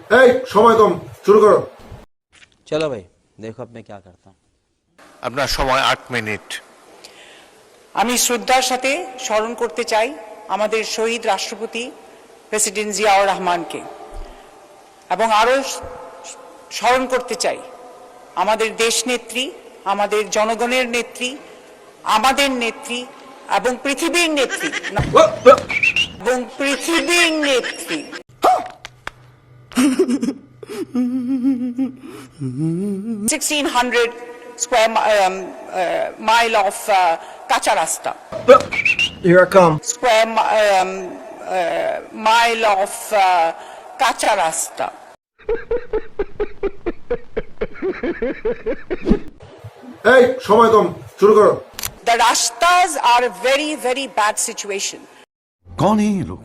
এই সময় কম, শুরু করো। चलो भाई देखो अब मैं क्या करता हूँ। আপনার সময় 8 মিনিট। আমি শ্রদ্ধার সাথে স্মরণ করতে চাই আমাদের শহীদ রাষ্ট্রপতি প্রেসিডেন্ট জিয়াউর রহমানকে, এবং আরো স্মরণ করতে চাই আমাদের দেশনেত্রী, আমাদের জনগণের নেত্রী, আমাদের নেত্রী এবং পৃথিবীর নেত্রী এবং পৃথিবীর নেত্রী 1600 square mile of কাঁচা রাস্তা, Here I come. square mile of কাঁচা রাস্তা। এই সময় কম, শুরু করো। The rastas are a very very bad situation. कौन है ये लोग?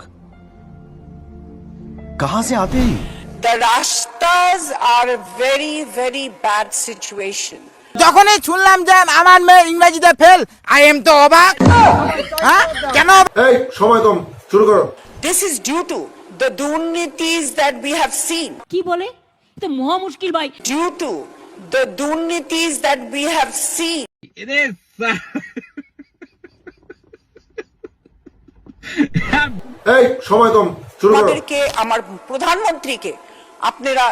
कहां से आते हैं? The rastas are a very very bad situation. যখনই শুনলাম যে আমার মেয়ে ইংরেজিতে ফেল, আই এম তো অবাক। হ্যাঁ কেন? এই সময় কম, শুরু করো। This is due to the দুর্নীতিস that we have seen. কি বলে? তো মহা মুশকিল ভাই। Due to the দুর্নীতিস that we have seen. এই সময় কম, শুরু করো। আমাদেরকে, আমার প্রধানমন্ত্রীকে আপনারা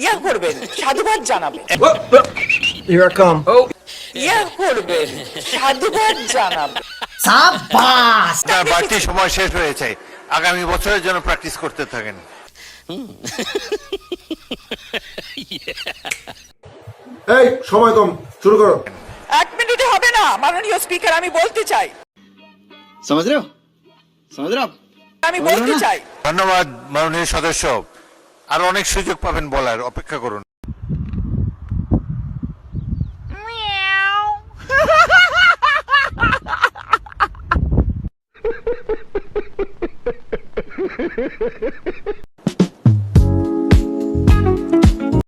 ইয়া করবেন, সাধুবাদ জানাবেন, Here I come. ইয়া করবেন, সাধুবাদ জানাবেন। আপনার বাড়তি সময় শেষ হয়েছে, আগামী বছরের জন্য প্র্যাকটিস করতে থাকেন। এই সময় কম, শুরু করো। 1 মিনিটে হবে না মাননীয় স্পিকার, আমি বলতে চাই, समझ रहे हो? समझ रहे हो आप? আমি বলতে চাই। ধন্যবাদ মাননীয় সদস্য, আরো অনেক সুযোগ পাবেন বলার, অপেক্ষা করুন।